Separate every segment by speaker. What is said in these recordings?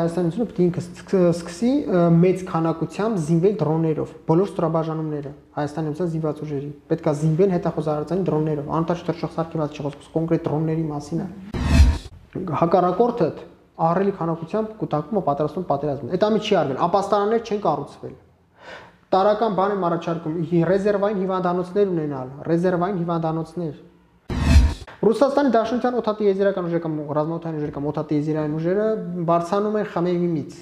Speaker 1: Հայաստանությունը պետք է ինքը սկսի մեծ քանակությամբ զինվել դրոններով, բոլոր ստորաբաժանումները Հայաստանի զինված ուժերի պետք է զինվեն հետախուզարարական դրոններով, անտաշ թռչող սարքի մաս չխոսք կոնկրետ դրոնների մասին է։ Հակառակորդը ահռելի քանակությամբ կուտակում ու պատրաստում պատերազմ։ Այդ ամի չի արվել, ապաստարաններ չեն կառուցվել։ Տարական բան եմ առաջարկում ռեզերվային հիվանդանոցներ ունենալ, ռեզերվային հիվանդանոցներ։ Ռուսաստանի Դաշնության օդատիեզերական ուժերը կամ ռազմաօդային ուժերը կամ օդատիեզերային ուժերը բարձրանում են Խմեյմիմից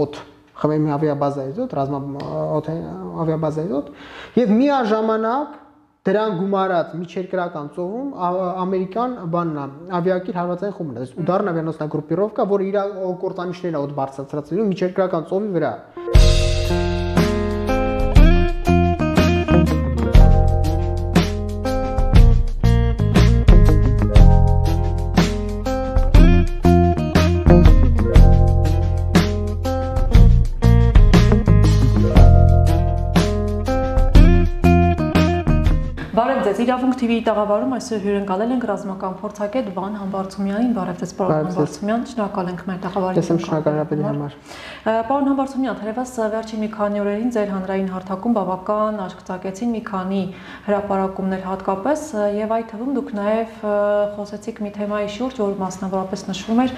Speaker 1: օդ Խմեյմի ավիաբազայից օդ, ավիաբազայից օդ եւ միաժամանակ դրան գումարած միջերկրական ծովում ամերիկան բանն է, ավիակիր հարվածային խումբն է, ուդարն ավիանոցնա գրուպիրովկա, որը իր կորտանիշներն է օդ բարձրացրել միջերկրական ծովի վրա։
Speaker 2: Իրավունք TV-ի տաղավարում այսօր հյուրընկալել ենք ռազմական փորձագետ Վան Համբարձումյանին, բարևձեզ պարոն Համբարձումյան, շնորհակալ ենք մեր տաղավարին։
Speaker 1: Շնորհակալ համար։
Speaker 2: Պարոն Համբարձումյան, թերևս վերջին մի քանի օրերին ձեր հանրային հարթակում բավական աջակցեցին մի քանի հրապարակումներ հատկապես եւ այդ թվում դուք նաեւ խոսեցիք մի թեմայի շուրջ, որ մասնավորապես նշվում էր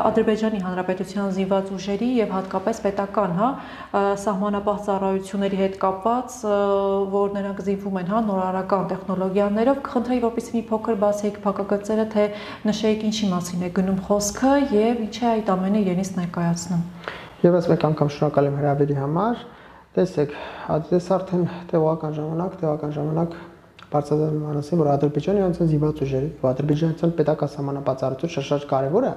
Speaker 2: Ադրբեջանի Հանրապետության զինված ուժերի եւ հատկապես պետական, սահմանապահ ծառայությունների հետ կապված, որ նրանք զինվում են, նորարարական տեխնոլոգիաներով, կխնդրեի, որպեսզի մի փոքր բացեիք փակագծերը, թե նշեիք ինչի մասին է գնում խոսքը եւ ինչ է այդ ամենը իրենից ներկայացնում։
Speaker 1: Եվս մեկ անգամ շնորհակալ եմ հրավերի համար։ Տեսեք, դες արդեն տևական ժամանակ բարձրացնում անասին, որ Ադրբեջանի զինված ուժերի եւ Ադրբեջանական պետական սահմանապահ շատ կարեւոր է,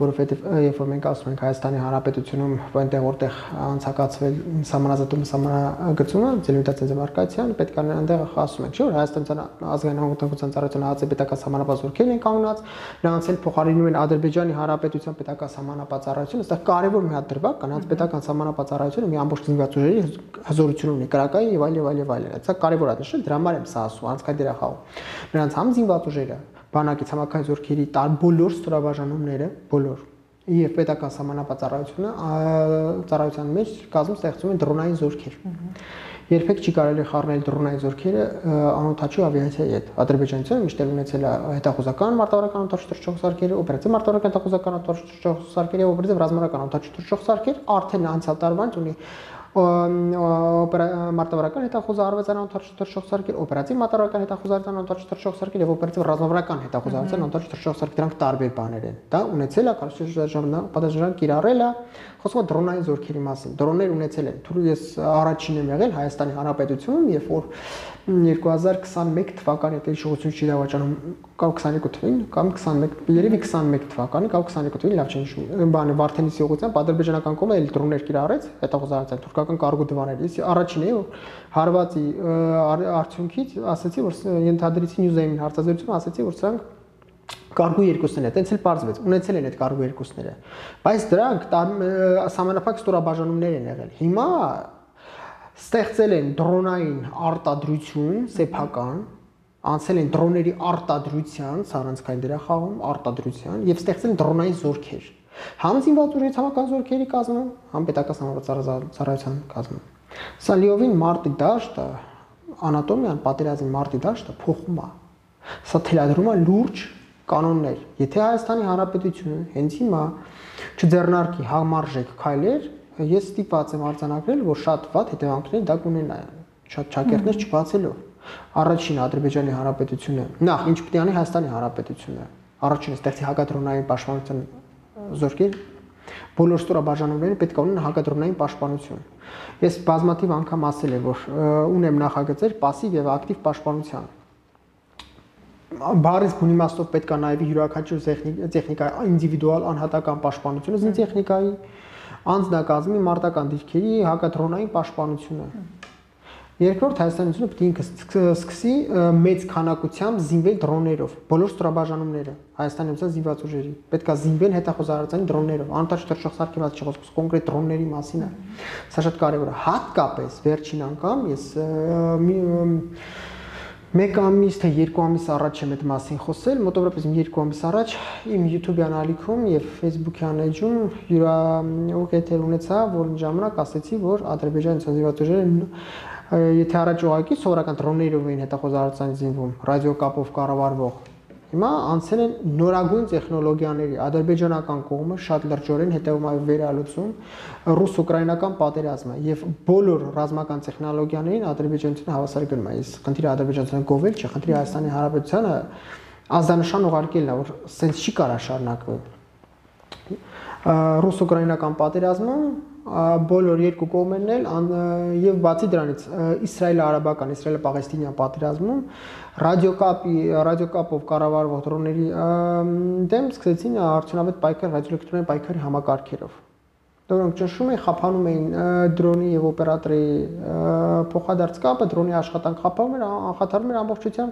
Speaker 1: որովհետեւ երբ որ մենք ասում ենք Հայաստանի Հանրապետությունում, այնտեղ որտեղ անցկացվել սահմանազատումը, սահմանագծումը, Զելույթացած մարկացիան, պետք է այնտեղ ասում ենք, չէ՞ որ Հայաստանյան ազգային անվտանգության ծառայությունը ՀԱԾ պետական սահմանապահ զորքերն են կանգնած, նրանց էլ փոխարինում են Ադրբեջանի Հանրապետության պետական սահմանապահ ծառայությունը, այստեղ կարեւոր մի հատ դրվագ կա, նրանց պետական սահմանապահ ծառայությունը մի ամբողջ զինված ուժերի հզորություն ունի, կրակային եւ այլ։ Դա կարեւոր է նշել, դրա համար եմ սա ասում, անցքային դեր է խաղում։ Նրանց համ զինված ուժերը, բանակից համակարգ զորքերի բոլոր ստորաբաժանումները, բոլոր եւ պետական սահմանապահ ծառայության մեջ կազմում ստեղծում են դրոնային զորքեր։ Երբեք չի կարելի խառնել դրոնային զորքերը անօդաչու ավիացիայի հետ։ Ադրբեջանցիները միշտ ունեցել է հետախուզական մարտավարական օդաչու թռչող սարքերը, օպերատիվ մարտավարական հետախուզական օդաչու թռչող սարքերը եւ օպերատիվ ռազմական օդաչու թռչող սարքեր, արդեն անցյալ տարվանից ունի մարտավարական հետախուզարարության օդաչու թռչող սարքեր, օպերատիվ մարտավարական հետախուզարարության օդաչու թռչող սարքեր եւ օպերատիվ ռազմավարական հետախուզարարության օդաչու թռչող սարքեր, դրանք տարբեր բաներ են։ Դա ունեցել է պատասխան կիրառել է, խոսքը դրոնային զորքերի մասին։ Դրոններ ունեցել են։ Թուրք ես առաջին եմ եղել Հայաստանի Հանրապետությունում, երբ որ 2021 թվականի այդ իշխողություն չի դավաճանում կամ 22 թվականին կամ 21 երևի 21 թվականին կամ 22 թվականին լավ չեմ հիշում բանը Վարդենիսի ուղղությամբ ադրբեջանական կողմը էլ դրոններ կիրառեց հետախուզարարության թուրքական կարգու դիվաներ ես առաջին էի որ հարվածի արդյունքից ասացի որ ենթադրեցի նյուզային հարցազրույցում ասացի որ սրանք կարգու երկուսներն է տենց էլ պարզվեց ունեցել են այդ կարգու երկուսները բայց դրանք սահմանափակ ստորաբաժանումներ են եղել հիմա ստեղծել են դրոնային արտադրություն սեփական անցել են դրոնների արտադրության սառանցքային դրախաղում արտադրության եւ ստեղծել են դրոնային զորքեր համ զինված ուժերի ցամաքային զորքերի կազմում համ պետական ծառայության կազմում սա լիովին մարտի դաշտը անատոմիան պատերազմի մարտի դաշտը փոխում է սա թելադրում է լուրջ կանոններ եթե Հայաստանի Հանրապետությունը հենց հիմա չձեռնարկի համարժեք քայլեր ես ստիպված եմ արձանագրել որ շատ վատ հետևանքներ դա կունենա շատ ճակերտներ չբացելով առաջին Ադրբեջանի Հանրապետությունը նախ ինչ պետք է անի Հայաստանի Հանրապետությունը առաջինը ստեղծի հակադրոնային պաշտպանության զորքեր բոլոր ստորաբաժանումները պետք է ունենան հակադրոնային պաշտպանություն ես բազմաթիվ անգամ ասել եմ որ ունեմ նախագծեր пассив եւ ակտիվ պաշտպանության բառից բուն իմաստով պետք է նաև յուրաքանչյուր տեխնիկայի ինդիվիդուալ անհատական պաշտպանությունը զինծի տեխնիկայի անձնակազմի մարտական դիրքերի հակադրոնային պաշտպանությունը երկրորդ Հայաստանությունը պետք է ինքը սկսի մեծ քանակությամբ զինվել դրոններով բոլոր ստորաբաժանումները Հայաստանի զինված ուժերի պետք է զինվեն հետախուզարարական դրոններով անտաշ թռչող սարքի մաս չխոսք կոնկրետ դրոնների մասին է սա շատ կարևոր է հատկապես վերջին անգամ ես Մեկ ամիս թե երկու ամիս առաջ եմ այդ մասին խոսել, մոտավորապես 2 ամիս առաջ իմ YouTube-յան ալիքում եւ Facebook-յան էջում յուրահատուկ ունեցա, որ ժամանակ ասեցի, որ Ադրբեջանի ցանցիված ուժերը եթե առաջ ուղակի սովորական դրոններով էին հետախուզարարության զինվում, ռադիոկապով կառավարվող, հիմա անցել են նորագույն տեխնոլոգիաների, ադրբեջանական կողմը շատ լրջորեն հետևում է վերալուծում ռուս-ուկրաինական պատերազմը եւ բոլոր ռազմական տեխնոլոգիաներին ադրբեջանցիները հավասար գնում է։ Իսկ խնդիրը ադրբեջանցիները գովել չէ, խնդիրը Հայաստանի Հանրապետությանը ազդանշան ուղարկելն է, որ սենց չի կարա շարունակվել։ Ռուս-ուկրաինական պատերազմում բոլոր երկու կողմերն էլ եւ բացի դրանից Իսրայել-արաբական, Իսրայել-պաղեստինյան պատերազմում ռադիոկապով կառավարվող դրոնների դեմ սկսեցին արդյունավետ պայքար ռադիոէլեկտրոնային պայքարի համակարգերով։ Դրանք ճնշում էին, խափանում էին դրոնի եւ օպերատորի փոխադարձ կապը, դրոնի աշխատանք խափանում էր, անխաթարում էր ամբողջությամբ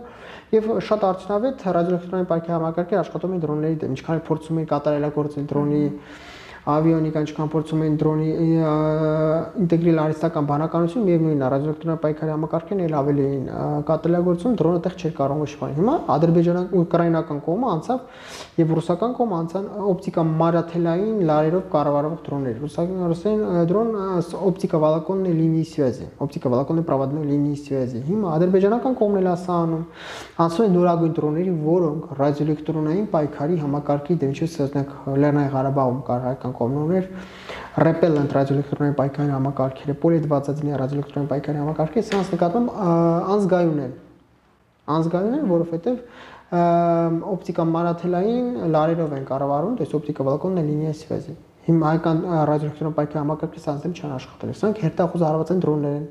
Speaker 1: եւ շատ արդյունավետ ռադիոէլեկտրոնային պայքարի համակարգեր աշխատում էին դրոնների դեմ, ինչքան փորձում էին կատարելագործել դրոնի ավիոնիկան, ինչքան փորձում էին դրոնի ինտեգրել արհեստական բանականություն, միևնույնն է, ռադիոէլեկտրոնային պայքարի համակարգերն էլ ավելի էին կատարելագործում, դրոնը տեղ չէր կարող իշխանել։ Հիմա ադրբեջանական կողմը անցավ եւ ռուսական կողմը անցան օպտիկա մարաթելային լարերով կառավարվող դրոններ։ Ռուսական դրոն օպտիկավոլоконной линии связи, օպտիկավոլоконной проводной линии связи։ Հիմա ադրբեջանական կողմն էլ ասանում, անցնում են նորագույն դրոնների, որոնք ռադիոէլեկտրոնային պայքարի համակարգի դեմ չէ, ասենք Լեռնային Ղարաբաղում կար հայկական կողմներ, repellent ռադիոէլեկտրոնային պայքարի համակարգերը, պոլիդվածածնի ռադիոէլեկտրոնային պայքարի համակարգերը, սրանց նկատմամբ անզգայուն են, որովհետև օպտիկա մանաթելային լարերով են կառավարում, то есть օպտիկավոլоконная линия связи։ Հիմա հայկական ռադիոէլեկտրոնային պայքարի համակարգի սանձել չեն աշխատել։ Սրանք հերթախոս հարվածային դրոններ են,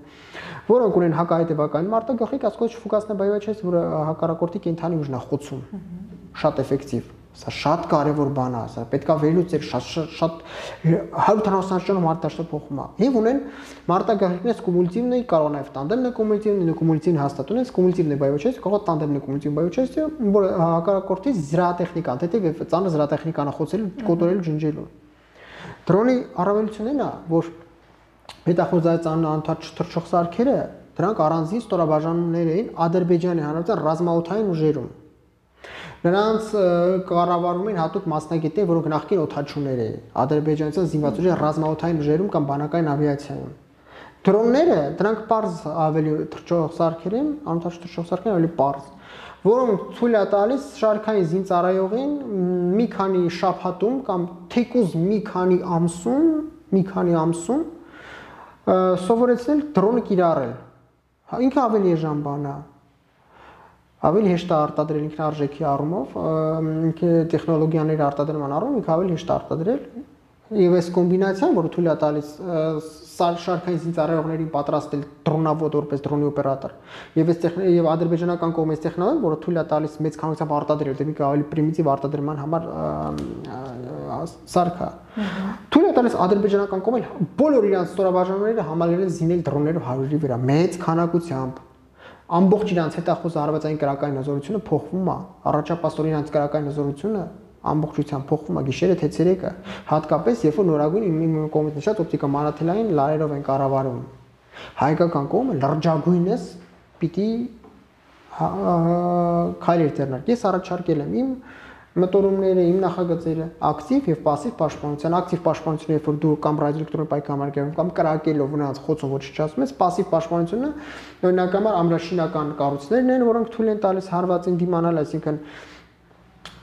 Speaker 1: որոնք ունեն հակահետևական մարտագաղթի կասկոչ ֆուկասնե բայոչես, որը հակառակորդի կենթանի ուժն է խոցում։ Շատ էֆեկտիվ։ Սա շատ կարևոր բան է, սա պետքա վերլուծել շատ 170 ճանապարհ մարտաշտը փոխում է։ Եվ ունեն մարտագաղթիքներ կումուլյատիվնի, կարող նաև տանդեմն է կումուլյատիվն հաստատուն է, կումուլյատիվն է բայոչես, կարող տանդեմն է կումուլյատիվն բայոչես, որ հակառակորդի զրահատեխնիկան, թեթև եւ ծանր զրահատեխնիկան է խոցել, կոտորել, ջնջելու։ Դրոնի առավելությունն է, որ հետախուզային անընդհատ թռչող սարքերը, դրանք առանձին ստորաբաժանումներ էին Ադրբեջանի Հանրապետության ռազմաօդային ուժերում։ Նրանց կառավարում են հատուկ մասնագետներ, որոնք նախկին օդաչուներ էին ադրբեջանցիական զինված ուժերի ռազմաօդային ուժերում կամ բանակային ավիացիայում։ Դրոնները դրանք պարզ ավելի թռչող սարքեր են, անընդհատ թռչող սարքեր ավելի պարզ, որոնք ցույց է տալիս շարքային զինծառայողին մի քանի շաբաթում կամ թեկուզ մի քանի ամսում սովորեցնել դրոնը կիրառել։ Ինքը ավելի էժան բան է։ Ավելի հեշտ է արտադրել ինքնարժեքի առումով, տեխնոլոգիաների արտադրման առումով ինքը ավելի հեշտ է արտադրել եւ այս կոմբինացիան, որը թույլ է տալիս շարքային զինծառայողներին պատրաստել դրոնավոդ որպես դրոնի օպերատոր եւ եւ ադրբեջանական կողմից տեխնոլոգիան, որը թույլ է տալիս մեծ քանակությամբ արտադրել, դեպի ավելի պրիմիտիվ արտադրման համար սարքա։ Թույլ է տալիս ադրբեջանական կողմին բոլոր իրանց ստորաբաժանումները համալրել զինել դրոններով 100-ի վրա մեծ քանակությամբ։ Ամբողջ իրանց հետախուզ հարվածային կրակային հզորությունը փոխվում է, առաջապատող իրանց կրակային հզորությունը ամբողջությամբ փոխվում է գիշերը թե ցերեկը, հատկապես երբ որ նորագույն իմ կողմից նշած օպտիկա մանաթելային լարերով են կառավարվում։ Հայկական կողմը լրջագույնս պիտի քայլեր ձեռնարկի։ Ես առաջարկել եմ իմ մտորումները, իմ նախագծերը ակտիվ եւ пассив պաշտպանության, ակտիվ պաշտպանությունը, երբ որ դու կամ ռադիոէլեկտրոնային պայքարում կամ կրակելով նրանց խոցում ոչ չասում ես, пассив պաշտպանությունը օրինակ համար ամրաշինական կառույցներն են, որոնք թույլ են տալիս հարվածին դիմանալ, այսինքն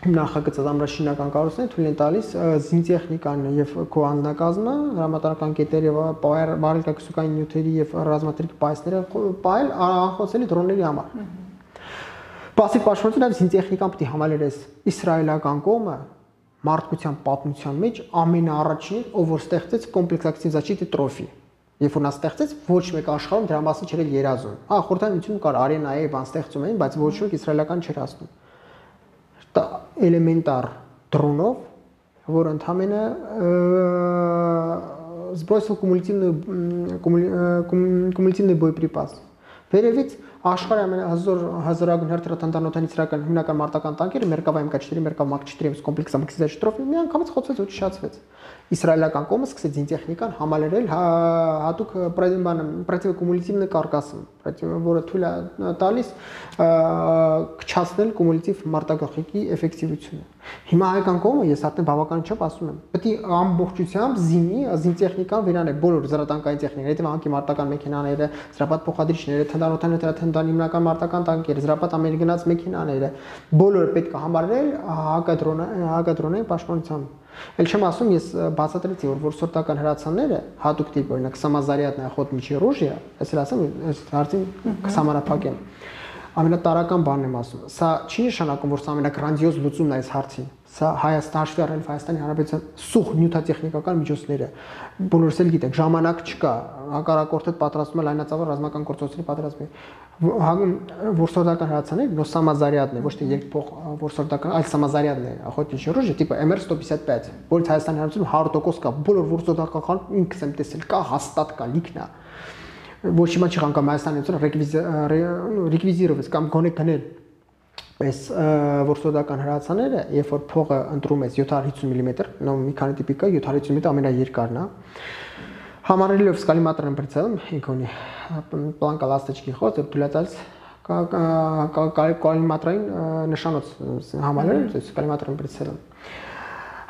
Speaker 1: նախագծած ամրաշինական կառույցները թույլ են տալիս զինտեխնիկան եւ քո անձնակազմը, հրամանատարական կետեր եւ բարելկակսուկային նյութերի եւ ռազմատրիկ պայսները պայել անխոցելի դրոնների համար։ Պասիվ պաշտպանությունը եւ զինտեխնիկան պետք է համալրես իսրայելական կողմը մարդկության պատմության մեջ ամենաառաջինը, ով որ ստեղծեց կոմպլեքսակցիվ защиты տրոֆի։ Երբ որ նա ստեղծեց, ոչ մեկ աշխարհում դրա մասին չէր երազում։ Խորհրդային միությունում կար արենայի բան ստեղծում էին, բայց ոչ մեկ իսրայելական չէր ասում։ Դա էլեմենտար դրոնով, որ ընդհանրապես сбросил кумулятивный боеприпас, Վերևից աշխարհի ամենահզորագույն հերթրատանտանոթանից հիմնական մարտական տանկերը Մերկավա MK4, Մերկավ MK4 կոմպլեքսը MK4 միանգամից խոցվեց ու չշացվեց։ Իսրայելական կողմը սկսեց զինտեխնիկան համալրել հատուկ պրոտիվոկումուլյատիվ կարկասը, որը թույլ է տալիս քչացնել կումուլյատիվ մարտագաղթի էֆեկտիվությունը։ Հիմա հայկական կողմը ես արդեն բավականին չափ ասում եմ, պետք է ամբողջությամբ զինտեխնիկան վերանել բոլոր զրատանկային տեխնիկները, հետևանքի մարտական մեքենաները, զրապատ փոխադրիչները, թնդանոթային հիմնական մարտական տանկերը, զրապատ ամենագնաց մեքենաները, բոլորը պետք է համարել հակադրոնային պաշտպանությամբ։ Էլ չեմ ասում, ես բացատրեցի, որ որսորդական հրացանները հատուկ տիպ, օրինակ Սամազարյատն է, Ախոտնիչի ռուժիա, ես էլ ասեմ, այս հարցին կսամանափակեմ։ Ամենատարական բանն եմ ասում։ Սա չի նշանակում, որ սա ամենագրանդիոզ լուծումն է այս հարցին։ Սա հաշվի առնելով Հայաստանի Հանրապետության սուղ նյութատեխնիկական միջոցները, բոլորս էլ գիտենք, ժամանակ չկա, հակառակորդը պատրաստում է լայնածավալ ռազմական գործողությունների պատրաստում։ Որսորդական հրացաները նո Սամազարյատն է, ոչ թե երկփող որսորդական, այլ Սամազարյատն է, Ախոտնիչի ռուժը, տիպը MR-155, որից Հայաստանի Հանրապետությունում 100% կա, բոլոր որսորդական ինքս եմ տեսել, կա, հաստատ կա, լիքնա։ Ոչ իմանա չի կամ Հայաստանի ռեկվիզիրովից կամ գոնե գնել այս որսորդական հրացաները, երբ որ փողը ընտրում ես 750 մմ, նո մի քանի տիպի կա, 750 մմ ամենաերկարն է։ Համարելով սկալիմատրային բրցելը ինքը ունի պլանկա լաստիճի խոտ, դուլատալս կալիմատրային նշանոց համարել, սկալիմատրային բրցելը։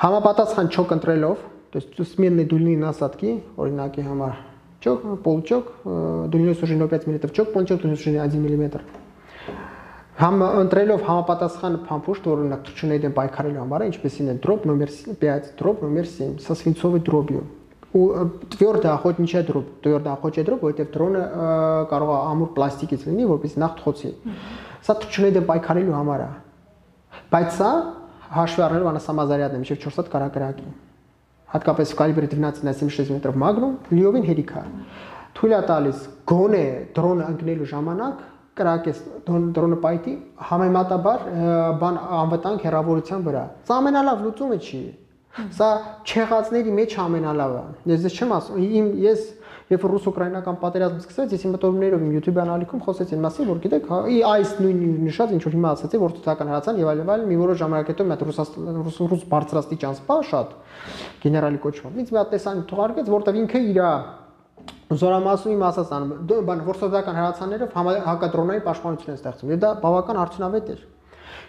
Speaker 1: Համապատասխան չոք ընտրելով, то есть сменные дульные насадки, օրինակի համար чок, полчок, дульной сужение 5 мм чок, полчок, дульной сужение 1 мм։ Ընտրելով համապատասխան փամփուշտ, որ օրինակ թռչունների դեմ պայքարելու համար է, ինչպեսին է դրոպ նոմեր 5, դրոպ նոմեր 7, со свинцовой дробью։ Ու твердая охотничья дробь, твердая охотничья дробь, որտեղ դրոնը կարող է ամուր պլաստիկից լինի, որպես նախ խոցի։ Սա թռչունների դեմ պայքարելու համար է։ Բայց սա հաշվի առնելով անասամազարյատն է, մինչև 4 հատ կարակրակի։ Հատկապես կալիբրի 12.76 մետր մագնում լիովին հերիք է։ Թույլ է տալիս գոնե դրոնը ընկնելու ժամանակ կրակես դրոնը պայթի համեմատաբար բան անվտանգ հեռավորության վրա։ Սա ամենալավ լուծումը չի։ Սա չեղածների մեջ ամենալավը։ Ես չեմ ասում, ես երբ որ ռուս-ուկրաինական պատերազմը սկսվեց, ես իմ մտորումներով իմ YouTube անալիքում խոսեցի մասին, որ գիտեք, այս նույն նշած ինչ որ հիմա ասացի, որ թութական հրացան եւ այլ մի որոշ ժամանակ հետո մի հատ ռուս բարձրաստիճան սպա շատ գեներալի կոչվող։ Ինձ մի հատ տեսան թողարկեց, որտեղ ինքը իր զորամասում իմ ասած անում, բան որսորդական հրացաններով հակադրոնային պաշտպանություն են ստեղծում։ Եվ դա բավական արդյունավետ էր։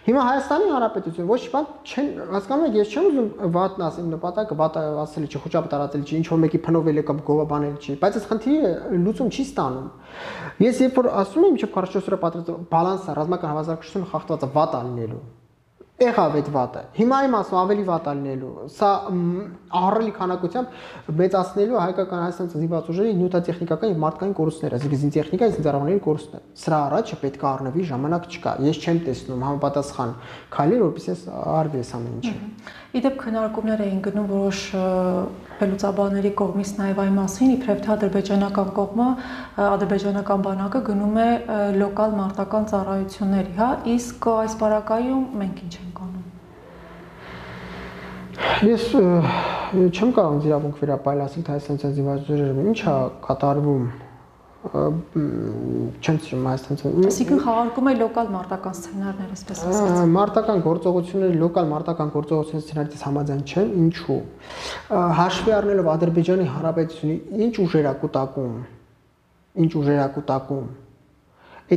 Speaker 1: Հիմա Հայաստանի Հանրապետությունը ոչ բան չեն հասկանում, ես չեմ ուզում վատն ասեմ, նպատակը վատը ասելի չի, խոճապ տարածել չի, ինչ որ մեկի փնովել է կամ գովաբանել չի, բայց այս խնդիրը լուծում չի ստանում։ Ես երբ որ ասում եմ, մինչև 44 օրը պատրաստ բալանսը, ռազմական հավասարակշռությունը խախտված է վատ ալնելու։ Եղավ այդ վատը։ Հիմա իմ ասում ավելի վատ ալնելու։ Սա ահռելի քանակությամբ մեծացնելու հայկական Հայաստանի զինված ուժերի նյութատեխնիկական եւ մարդկային կորուստները, այսինքն զինտեխնիկայի զինծառայողների կորուստները։ Սրա առաջ պետք է առնվի, ժամանակ չկա։ Ես չեմ տեսնում համապատասխան քայլեր, որովհետեւ արվի այս ամեն ինչը։
Speaker 2: Իդեպ քննարկումներ էին գնում որոշ վերլուծաբանների կողմից նաև այն մասին, իբրև թե ադրբեջանական կողմը, ադրբեջանական բանակը գնում է լոկալ մարտական ծառայությունների, հա, իսկ այս բարակայում մենք ինչ ենք անում։
Speaker 1: Ես չեմ կարող իրավունք վերապայել ասել, թե Հայաստանի զինված ուժերը ինչ է կատարվում, չեմ սիրում Հայաստանի։
Speaker 2: Այսինքն խաղարկում է լոկալ մարտական սցենարներ, այսպես ասած։
Speaker 1: Մարտական գործողությունների, լոկալ մարտական գործողությունների սցենարից համաձայն չեմ, ինչու։ Հաշվի առնելով Ադրբեջանի Հանրապետությունի ինչ ուժեր է կուտակում,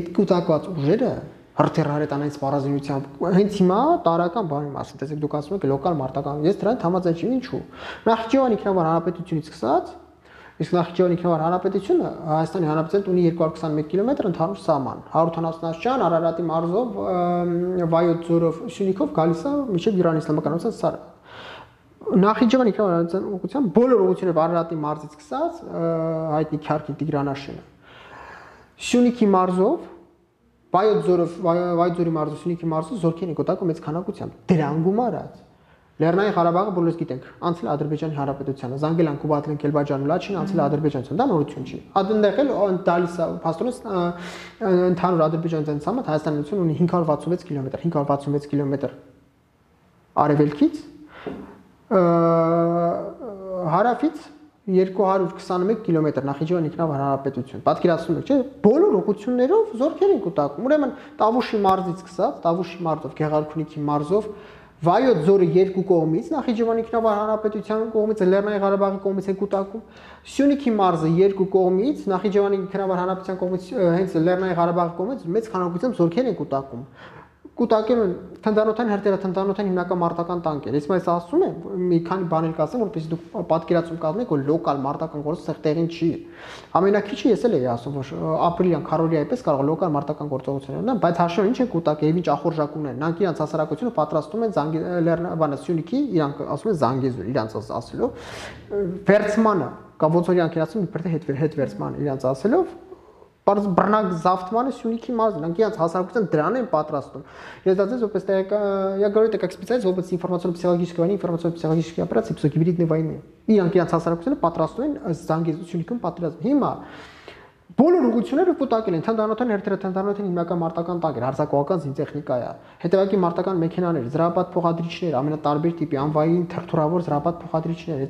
Speaker 1: այդ կուտակված ուժերը հրթիռահրետանային սպառազինությամբ հենց հիմա տարական բան եմ ասում, տեսեք դուք ասում եք լոկալ մարտական, ես դրան համաձայն չեմ, ինչու։ Նախիջևանի ինքնավար հանրապետությունից սկսած, իսկ Նախիջևանի ինքնավար հանրապետությունը Հայաստանի Հանրապետության ունի 221 կիլոմետր ընդհանուր սահման, 170 Արարատի մարզով, Վայոց ձորով, Սյունիքով գալիս է մինչև Իրանի Իսլամական Հանրապետության սար։ Նախիջևանի ինքնավար հանրապետության ուղղությամբ բոլոր ուղղությունները Արարատի մարզից սկսած հայտնի Քյարքին Տիգրանաշենը, Սյունիքի մարզով Վայոց ձորի մարզով, Սյունիքի մարզով զորքեր են կոտակում մեծ քանակությամբ։ Դրան գումարած Լեռնային Ղարաբաղը բոլորս գիտենք, անցել է Ադրբեջանի Հանրապետությանը, Զանգելան, Կուբատլեն, Կելբաջան, Լաչին անցել է Ադրբեջանցիան, դա նորություն չի։ Այնտեղ էլ տալիս է փաստորեն ընդհանուր Ադրբեջանցիան ցամաք Հայաստանն ունի 566 կիլոմետր արևելքից հարավից 221 կիլոմետր Նախիջևան ինքնավար հանրապետություն։ Պատկերացնում եք, չէ՞, բոլոր ուղղություններով զորքեր են կուտակում։ Ուրեմն Տավուշի մարզից սկսած, Տավուշի մարզով, Գեղարքունիքի մարզով, Վայոց ձորը երկու կողմից, Նախիջևան ինքնավար հանրապետության կողմից, Լեռնային Ղարաբաղի կողմից են կուտակում։ Սյունիքի մարզը երկու կողմից, Նախիջևանի ինքնավար հանրապետության կողմից, հենց Լեռնային Ղարաբաղի կողմից մեծ քանակությամբ զորքեր են կուտակում։ Կուտակել են թնդանոթային հրթիռ-թնդանոթային հիմնական մարտական տանկեր։ Ես մայս ասում եմ, մի քանի բաներ կասեմ, որպեսզի դուք պատկերացում կազմեք, որ լոկալ մարտական գործը տեղին չի։ Ամենակիչը ես էլ էի ասում, որ ապրիլյան քարորիայի պես կարող լոկալ մարտական գործողություններ ունենան, բայց հաշվի ինչ են կուտակել եւ ինչ ախորժակ ունեն։ Նրանք իրանց հասարակությունը պատրաստում են Սյունիքի, իրանք ասում են Զանգեզուր, իրանց ասելով վերցմանը, կամ ոնց որ իրանք ասում են, իբրե հետ վերցման իրանց ասելով բռնակ զավթմանը Սյունիքի մարզն, նրանք իրանց հասարակության դրան են պատրաստում։ Ես դարձած որպես я говорю это как специалист в области информационно-психологической войны, информационно-психологической операции, психогибридной войны։ Իրանք իրանց հասարակությունը պատրաստում են Զանգեզուր Սյունիքում պատրաստ։ Հիմա բոլոր ուղղությունները կուտակել են թնդանոթային հրթիռ-թնդանոթային հիմնական մարտական տանկեր, հարձակողական զինտեխնիկա է, հետևակի մարտական մեքենաներ, զրահապատ փոխադրիչներ, ամենատարբեր տիպի անվային թրթուրավոր զրահապատ փոխադրիչներ,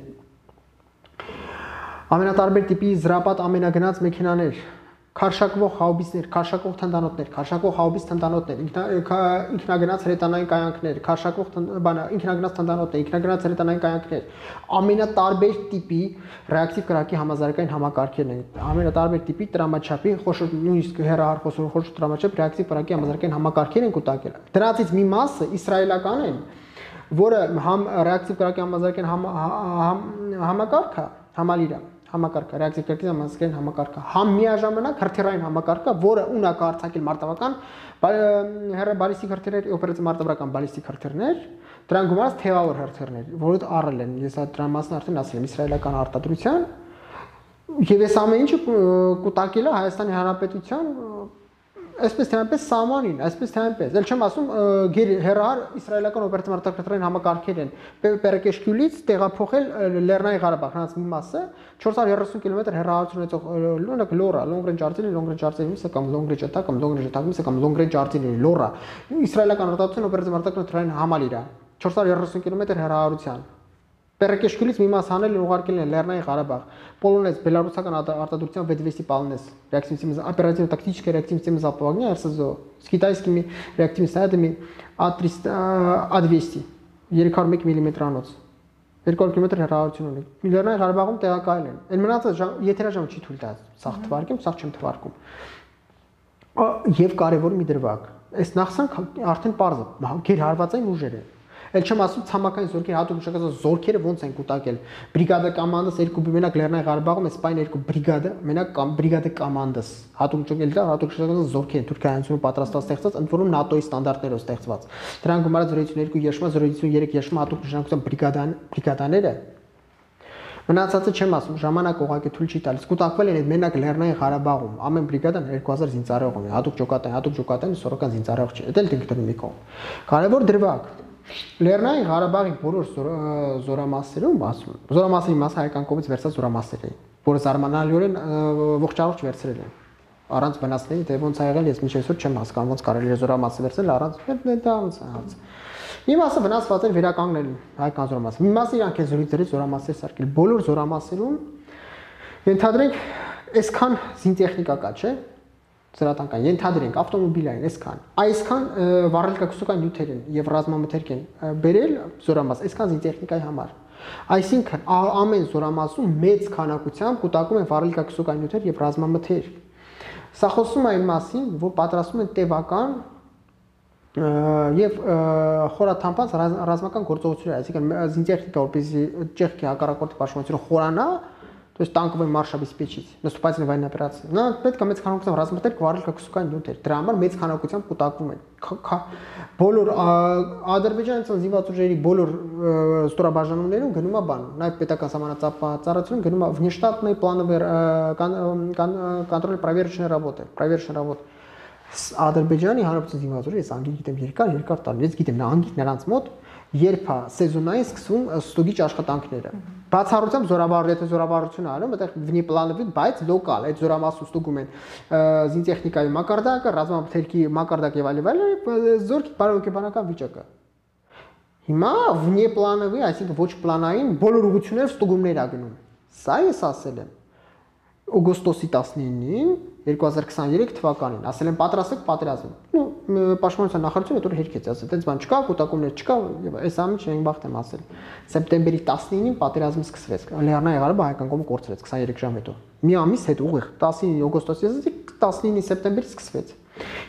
Speaker 1: ամենատարբեր տիպի զրահապատ ամենագնաց մեքենաներ, քարշակվող հաուբիցներ, քարշակվող թնդանոթներ, քարշակվող հաուբից թնդանոթներ, ինքնագնաց հրետանային կայանքներ, քարշակվող ինքնագնաց թնդանոթներ, ինքնագնաց հրետանային կայանքներ, ամենատարբեր տիպի ռեակտիվ կրակի համազարգային համակարգերն են, ամենատարբեր տիպի տրամաչափի խոշոր նույնիսկ հեռահար խոշոր տրամաչափ ռեակտիվ կրակի համազարգային համակարգեր են կուտակել։ Դրանցից մի մասը իսրայելական են, որը համ ռեակտիվ կրակի համազարգային համակարգը, համալիրը համակարգը, ռեակտիվ կրակի համազգային համակարգը, համ միաժամանակ հրթիռային համակարգը, որը ունակ է արձակել մարտավարական բալիստիկ հրթիռներ, օպերատիվ մարտավարական բալիստիկ հրթիռներ, դրանք գումարած թևավոր հրթիռներ, որոնք առել են, ես դրան մասն արդեն ասել եմ, իսրայելական արտադրության, եւ այս ամեն ինչը կուտակել է Հայաստանի Հանրապետության այսպես թե այնպես սահմանին, այսպես թե այնպես։ Էլ չեմ ասում հեռահար իսրայելական օպերատիվ մարտահրթիռային համակարգեր են Պերեկեշկյուլից տեղափոխել Լեռնային Ղարաբաղ, հենց մի մասը 430 կիլոմետր հեռահարություն ունեցող օրինակ Լորա, Լոնգրենջ արձելի միսը կամ Լոնգրենջ ատակ կամ Լոնգրենջ ատակ միսը կամ Լոնգրենջ արձելի Լորա։ Իսրայելական արտադրության օպերատիվ մարտահրթիռային համալիր է 430 կիլոմետր հեռահարության։ Պերեկեշկյուլից մի մաս հանել ու ուղարկել են Լեռնային Ղարաբաղ, Պոլոնեզ, բելարուսական արտադրության V200 Полонез, реактивными оперативно-тактической реактивными системами залпового огня РСЗО, с китайскими реактивными снарядами А200, 301 мм-անոց, 200 կմ հեռահարություն ունի։ Լեռնային Ղարաբաղում տեղակայել են։ Այն մնացած եթերաժամը չի թույլ տալիս, սաղ թվարկեմ, սաղ չեմ թվարկում։ Եվ կարևոր մի դրվագ, այս նախսանք արդեն պարզ է, գերհարվածային ուժեր են։ Էլ չեմ ասում ցամաքային զորքեր հատուկ ուշակած զորքերը ոնց են կուտակել։ Բրիգադա կոմանդաս երկու մենակ Լեռնային Ղարաբաղում էս պայն երկու բրիգադա, մենակ բրիգադա կոմանդաս հատուկ ուշակել դա հատուկ ուշակած զորքեր են Թուրքիայից պատրաստված ստեղծած, ընդ որում ՆԱՏՕ-ի ստանդարտներով ստեղծված։ Դրանք գումարած 052 եշմա 053 եշմա հատուկ ուշակության բրիգադաները մնացածը չեմ ասում, ժամանակ ուղղակի թույլ չի տալիս։ Կուտակվել են մենակ Լեռնային Ղարաբաղում, ամեն բրիգադան 2000 զինծառայող ունի, հատուկ ջոկատային սորական զինծառայող չի, դա էլ դինքտրում մի կողմ։ Կարևոր դրվագ Լեռնային Ղարաբաղի բոլոր զորամասերում ասում, զորամասերի մասը հայկական կողմից վերցած զորամասեր էին, որը զարմանալիորեն ողջ վերցրել են։ Առանց վնասների, դե ոնց ա եղել, ես մինչ այսօր չեմ հասկանում, ոնց կարելի է զորամասը վերցնել առանց դա ոնց։ Մի մասը վնասված էր վերականգնել հայկական զորամասը։ Մի մասը իրանք են զորից զորամասեր սարքել։ Բոլոր զորամասերում ենթադրենք այսքան զինտեխնիկա կա, չէ՞։ Զրատանքային ենթադրենք ավտոմոբիլային այսքան այսքան վառելկակցական նյութեր են եւ ռազմամթերք են բերել զորամաս այսքան զինտեխնիկայի համար այսինքն ամեն զորամասում մեծ քանակությամբ կուտակում են վառելկակցական նյութեր եւ ռազմամթեր սա խոսում է այն մասին որ պատրաստում են տևական եւ խորաթափած ռազմական գործողություններ այսինքն զինտեխնիկա որպեսզի Չեխիայի հակառակորդի պաշտպանությունը խորանա То есть танковый марш обеспечить, наступательная военная операция։ Նա պետք է մեծ քանակությամբ ռազմատեր վառելկակցական նյութեր։ Դրա համար մեծ քանակությամբ կուտակվում են։ Բոլոր ադրբեջանցի զինված ուժերի բոլոր ստորաբաժանումներում գնում է բան, նաև պետական համանացածարարությունում գնում է внештатные плановые контроль проверочные работы, проверочные работы։ Ադրբեջանի հանրապետության զինված ուժերը ես անգիր գիտեմ երկար տարի։ Ես գիտեմ նա անգիր նրանց մոտ երբ է սեզոնային սկսվում ստուգիչ աշխատանքները։ Բացառությամբ զորավարություն, եթե զորավարությունը անում, այդտեղ վնիպլանովի, բայց լոկալ, այդ զորամասում ստուգում են զինտեխնիկայի մակարդակը, ռազմամթերքի մակարդակ եւ այլն, զորքի բարոյական վիճակը։ Հիմա վնիպլանովի, այսինքն ոչ պլանային բոլոր ուղղություններով ստուգումներ ա գնում։ Սա ես ասել եմ օգոստոսի 19-ին 2023 թվականին ասել են պատրաստեք պատերազմ։ Պաշտպանության նախարարությունը հետո հերքեց, ասել այդպես բան չկա, կൂട്ടակումներ չկա եւ այս ամենը չենք բախտ եմ ասել։ Սեպտեմբերի 19-ին պատերազմը սկսվեց։ Լեռնային Ղարաբաղը հայկական կողմը կորցրեց 23 ժամ հետո։ Մի ամիս հետո ուղիղ 19 օգոստոսի 19-ի սեպտեմբերի սկսվեց։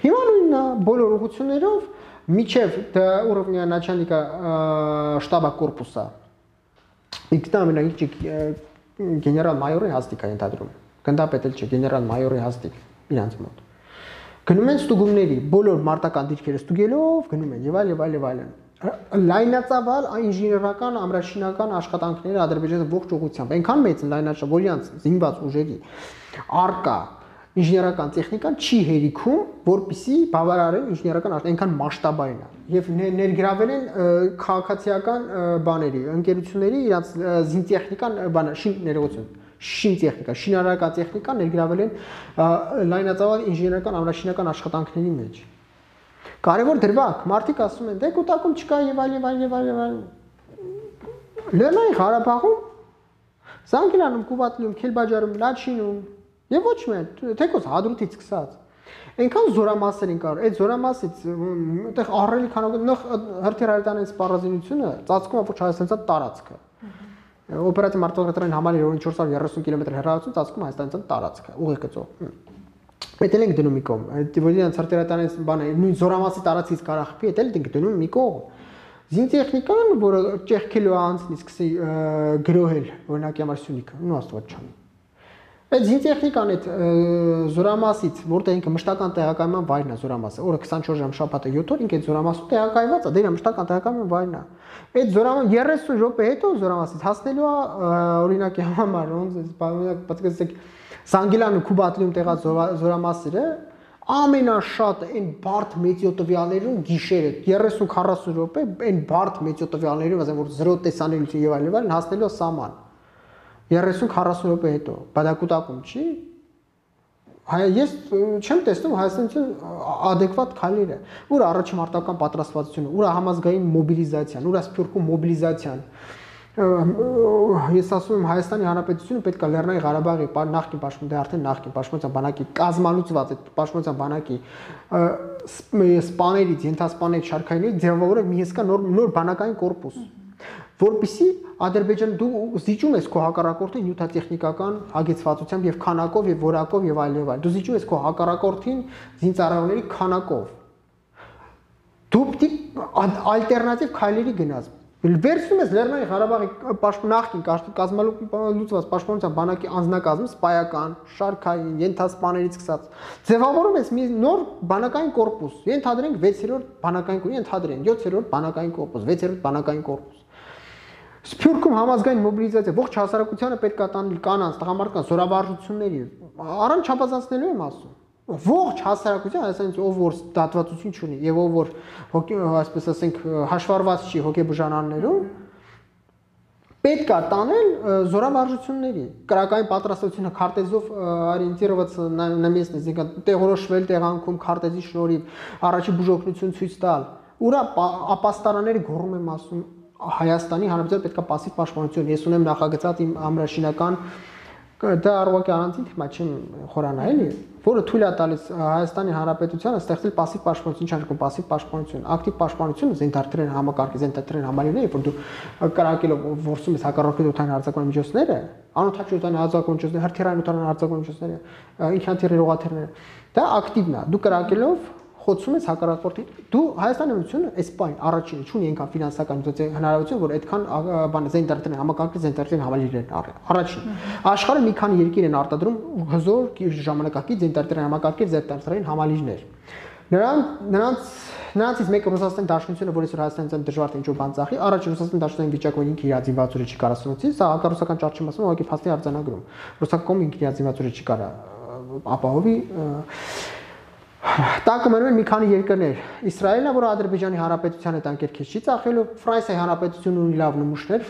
Speaker 1: Հիմա նույնն է բոլոր ուղղություններով միջև уровня начальника штаба корпуса ինքնամենագիչ գեներալ-մայորի հաստիկ է ընդհանրում։ Գնդապետ էլ չէ, գեներալ-մայորի հաստիկ իրանց մոտ։ Գնում են ստուգումների, բոլոր մարտական դիրքերը ստուգելով, գնում են եւ այլ։ Լայնածավալ ինժեներական, ամրաշինական աշխատանքները Ադրբեջանի ողջ ուղղությամբ այնքան մեծ են լայնածավալ, որ իրանց զինված ուժերի արկա ինժեներական տեխնիկան չի հերիքում, որպեսզի բավարարեն ինժեներական այնքան մասշտաբային է եւ ներգրավել են քաղաքացիական բաների, ընկերությունների իրանց զինտեխնիկան, բանը, շին տեխնիկա, շինարարական տեխնիկան ներգրավել են լայնածավալ ինժեներական ամրաշինական աշխատանքների մեջ։ Կարևոր դրվագ, մարդիկ ասում են, դե կൂട്ടակում չկա եւ այլ։ Լեռնային Ղարաբաղում Զանգիլանում, Կուբատլիում, Քելբաջարում, Լաչինում եւ ոչ միայն թեկոս Հադրութից սկսած այնքան զորամասեր են կար, այդ զորամասից այդտեղ ահռելի քանակով հրթիռայրատանային սպառազինությունը ծածկում է ոչ Հայաստանցած տարածքը։ Օպերատիվ մարտահրավերային համալիրի 430 կիլոմետր հեռավորություն ծածկում Հայաստանցած տարածքը, ուղիղ գծով։ Այդ էլ ենք դնում մի կողմ, որ իրանց հրթիռայրատանային բանը նույն զորամասի տարածքից կարա խփի, այդ էլ ենք դնում մի կողմ։ Զինտեխնիկան, որը ճեղքելու անցնից սկսի գրոհել, օրինակ համար Սյունիքը, ու աստված չանի։ Այդ զինտեխնիկան այդ զորամասից, որտեղ ինքը մշտական տեղակայման վայրն է զորամասը, օրը 24 ժամ շաբաթը 7 օր ինքը այդ զորամասում տեղակայված է, դա մշտական տեղակայման վայրն է։ Այդ զորամասը 30 րոպե հետո զորամասից հասնելու է օրինակի համար, ոնց պատկերացրեք Զանգիլան ու Կուբատլիում տեղած զորամասերը ամենաշատը այն բարդ մեծյոտվյալներում գիշերը 30-40 րոպե այն բարդ մեծյոտվյալներում, ասեմ որ 0 տեսանելիություն եւ այլն հասնելու է սահման 30-40 րոպե հետո, բադակուտակում չի։ Ես չեմ տեսնում Հայաստանցի adekvat քայլերը, ուր առաջին մարտական պատրաստվածությունը, ուր համազգային մոբիլիզացիան, ուր Սփյուռքում մոբիլիզացիան։ Ես ասում եմ Հայաստանի Հանրապետությունը պետք է Լեռնային Ղարաբաղի նախկին պաշտպան, դե արդեն նախկին պաշտպանության բանակի կազմալուծված այդ պաշտպանության բանակի սպաներից, ենթասպաներից, շարքայիններից ձևավորել մի հսկա նոր բանակային կորպուս, որպեսզի Ադրբեջանը դու զիջում ես քո հակառակորդին նյութատեխնիկական հագեցվածությամբ եւ քանակով եւ որակով եւ այլ եւ այլ։ Դու զիջում ես քո հակառակորդին զինծառայողների քանակով։ Դու պետք է ալտերնատիվ քայլերի գնաս։ Վերցնում ես Լեռնային Ղարաբաղի նախկին կազմալուծված պաշտպանության բանակի անձնակազմը սպայական, շարքային, ենթասպաներից սկսած ձևավորում ես մի նոր բանակային կորպուս։ Ենթադրենք 6-րդ բանակային կորպուս, ենթադրենք 7-րդ բանակային կորպուս, 6-րդ բանակային կորպուս։ Սփյուռքում համազգային մոբիլիզացիա ողջ հասարակությանը պետք է տանել կանանց, տղամարդկանց զորավարժությունների առանց չափազանցնելու եմ ասում։ Ողջ հասարակության, այսինքն ով որ դատվածություն չունի եւ ով որ այսպես ասենք հաշվառված չի հոգեբուժանաններում պետք է տանել զորավարժությունների կրակային պատրաստությունը քարտեզով օրիենտիրված на местность, այսինքն տեղորոշվել տեղանքում քարտեզի շնորհիվ առաջի բուժօգնություն ցույց տալ։ Ուրա ապաստարանները գոռում եմ ասում Հայաստանի Հանրապետության պետք է пассив պաշտպանություն։ Ես ունեմ նախագծած իմ ամրաշինական դա առողջի առանցին թեմա չեմ խորանա էլի, որը թույլ է տալիս Հայաստանի Հանրապետությանը ստեղծել пассив պաշտպանություն, չանցկում пассив պաշտպանություն, ակտիվ պաշտպանությունը զենթարթրեն համակարգի զենթարթրեն համալիրները, որ դու կրակելով որսում ես հակառակորդի օդային արձակման միջոցները, անօթաչի օդային արձակման միջոցները, հրթիռային օդային արձակման միջոցները, ինքնաթիռի ուղաթիռները, դա ակտիվն է, դու կրակելով խոցում ես հակառակորդին։ Դու Հայաստանի Հանրապետությունը այս բան առաջինը չունի այնքան ֆինանսական հնարավորություն, որ այդքան բան զենտարթրեն համակարգի զենտարթրեն համալիրներ առաջին։ Աշխարհը մի քանի երկիր են արտադրում հզոր ժամանակակից զենտարթրեն համակարգի զենտարթրեն համալիրներ։ Նրանցից մեկը Ռուսաստանի Դաշնությունը, որ այսօր Հայաստանից դժվար է ինչ-որ բան ծախի, առաջ Ռուսաստանի Դաշնության վիճակով ինքը իր զինված չի կարա սնուցի, սա հակառուսական ճարչի մասում ուղղակի փաստի արձանագրում։ Ռուսական ինքը իր զինված չի կարա ապահովի Տակը մնում են մի քանի երկրներ, Իսրայելը, որ Ադրբեջանի Հանրապետության հետ անկերքից չի ծախելու, Ֆրանսիայի Հանրապետությունը ունի լավ նմուշներ,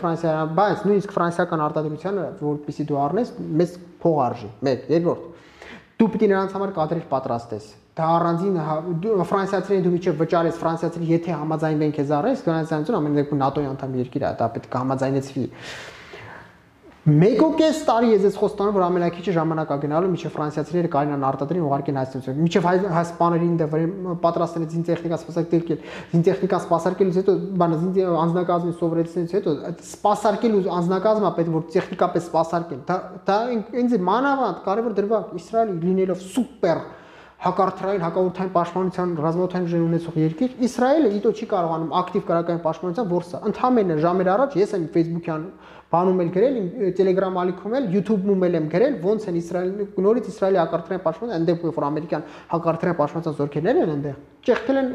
Speaker 1: բայց նույնիսկ ֆրանսիական արտադրությանը, որպեսզի դու առնես, մեծ փող արժի, 1, 2 դու պետք է նրանց համար կադրեր պատրաստես։ Դա առանձին ֆրանսիացիներին դու միջև վճարես, ֆրանսիացիները եթե համաձայնվեն քեզ առես, Ֆրանսիան ամեն դեպքում ՆԱՏՕ-ի անդամ երկիր է, դա պետք է համաձայնեցվի։ 1.5 տարի ես խոստանում որ ամենաքիչը ժամանակ ա գնալու միջև ֆրանսիացիները կարենան արտադրեն ուղարկեն հայաստանից միջև հայ սպաներին դե պատրաստել զինտեխնիկա սպասարկել զինտեխնիկա սպասարկելուց հետո բանը անձնակազմի սովորեցնելուց հետո սպասարկելու անձնակազմը պետք որ տեխնիկապես սպասարկեն դա ինձ մանավանդ կարևոր դրվագ Իսրայելը լինելով սուպեր հակարդային հակաօդային պաշտպանության ռազմաօդային ուժեր ունեցող երկիր Իսրայելը իտո չի կարողանում ակտիվ քրակային պաշտպանության որսը ընդհանրապես ժամեր առաջ ես եմ Facebook-յան բանում էլ գրել իմ Telegram ալիքում էլ YouTube-ում էլ եմ գրել ոնց են Իսրայելը նորից Իսրայելի հակարդային պաշտպանության այնտեղ որ ամերիկյան հակարդային պաշտպանության զորքերներ են այնտեղ ճեղքել են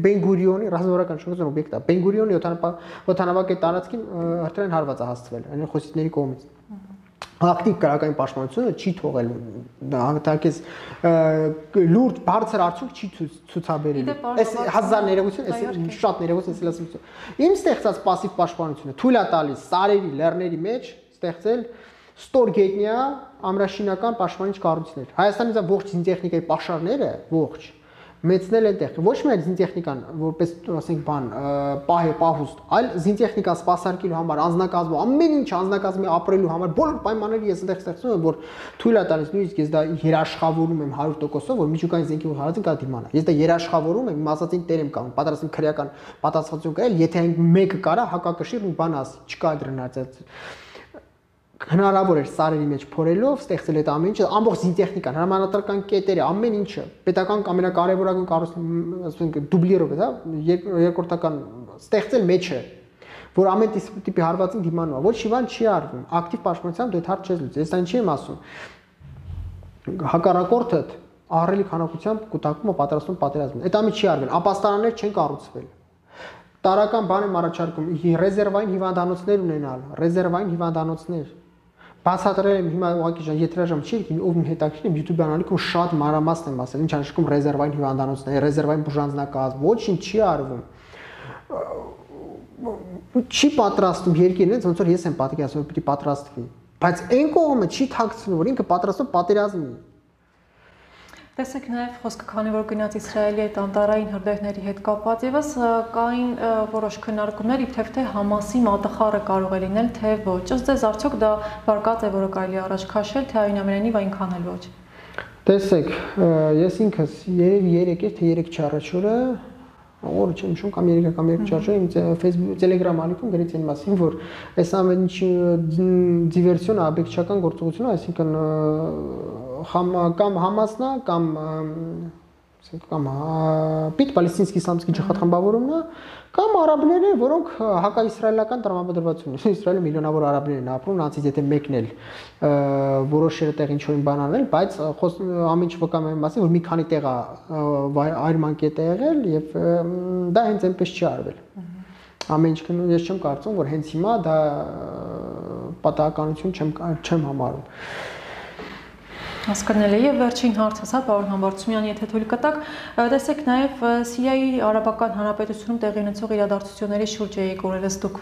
Speaker 1: Բեն-Գուրիոնի ռազմավարական շրջան օբյեկտը Բեն-Գուրիոնի օդանավակի տարածքին հրթիռային հարված է հասցվել այն խոսիչների կողմից ակտիվ քրակային պաշտպանությունը չի թողել հանգտակես լուրջ բարձր արդյունք չի ցուցաբերել այս հազար ներողություն այս շատ ներողություն ասեմ իմ ստեղծած пассив պաշտպանությունը թույլ է տալիս սարերի լեռների մեջ ստեղծել ստորգետնյա ամրաշինական պաշտպանիչ կառույցներ Հայաստանի դա ողջ զինտեխնիկայի պաշարները ողջ մեծնել այնտեղ ոչ միայն զինտեխնիկան որպես ասենք բան պահուստ այլ զինտեխնիկա սպասարկելու համար անձնակազմը ամեն ինչ անձնակազմի ապրելու համար բոլոր պայմանները ես այնտեղ ստեղծում եմ որ թույլ է տալիս նույնիսկ ես դա երաշխավորում եմ 100%-ով որ միջուկային զենքի հարածին կա դիմանա ես դա երաշխավորում եմ իմ ասածին տեր եմ կանում պատրաստ եմ քրեական պատասխանատվություն կայել եթե այն մեկը կարա հակակշիռ ու բան ասի չկա դրանից հնարավոր էր սարերի մեջ փորելով ստեղծել այդ ամեն ինչը ամբողջ զինտեխնիկան հրամանատարական կետերը ամեն ինչը պետական ամենակարևորագույն կառույցը ասենք դուբլիրով է դա երկրորդական ստեղծել մեջը որ ամեն տիպի հարվածին դիմանա ոչ իվան չի արվում ակտիվ պաշտպանությամբ դու այդ հարց չես լուծի ես այն չեմ ասում հակառակորդը ահռելի քանակությամբ կուտակում ու պատրաստում պատերազմին այդ ամեն չի արվել ապաստարաններ չեն կառուցվել տարական բան եմ առաջարկում ռեզերվային հիվանդանոցներ ունենալ ռեզերվային հիվանդանոցներ բացատրել եմ հիմա ուղղակի եթերաժամ չի ով հետաքրքիր YouTube-յան ալիքում շատ մանրամասն եմ ասել ինչ անշկում ռեզերվային հիվանդանոցներ ռեզերվային բուժանձնակազմ ոչինչ չի արվում չի պատրաստում երկիրն ոնց որ ես եմ պատկերացնում որ պիտի պատրաստվի բայց այն կողմը չի թաքցնում որ ինքը պատրաստում պատերազմի
Speaker 2: Տեսեք նաև խոսքը քանի որ գնաց Իսրայելի այդ անտարային հրդեհների հետ կապված եւս կային որոշ քննարկումներ իբրև թե Համասի մատախառը կարող է լինել թե ոչ ըստ ձեզ արդյոք դա վարկած է որը կարելի առաջ քաշել թե այնուամենայնիվ այնքան էլ ոչ
Speaker 1: Տեսեք ես ինքս երևի 3 թե 3 չառաջ օրը օրը չեմ հիշում կամ 3 կամ 2 չառաջ իմ Facebook Telegram ալիքում գրեցի այն մասին որ այս ամեն ինչ դիվերսիոն աբեկչական գործողություն է այսինքն կամ Համասնա կամ Պիտ պալեստինսկի իսլամսկի ջիհադ խմբավորումն է կամ արաբները, որոնք հակաիսրայելական տրամաբդրվածություն ունեն։ Իսրայելը միլիոնավոր արաբներ են ապրում, նրանցից եթե մեկն էլ որոշերը տեղ ինչ-որ բան անել, բայց ամեն ինչ վկայում է մասին, որ մի քանի տեղ այրման կետ է եղել եւ դա հենց այնպես չի արվել։ Ամեն ինչ ես չեմ կարծում, որ հենց հիմա դա պատահականություն չեմ համարում։
Speaker 2: Հասկանալի է վերջին հարցս, հա, պարոն Համբարձումյան, եթե թույլ կտաք, տեսեք նաև Սիրիայի Արաբական Հանրապետությունում տեղի ունեցող իրադարձությունների շուրջ եք օրերս դուք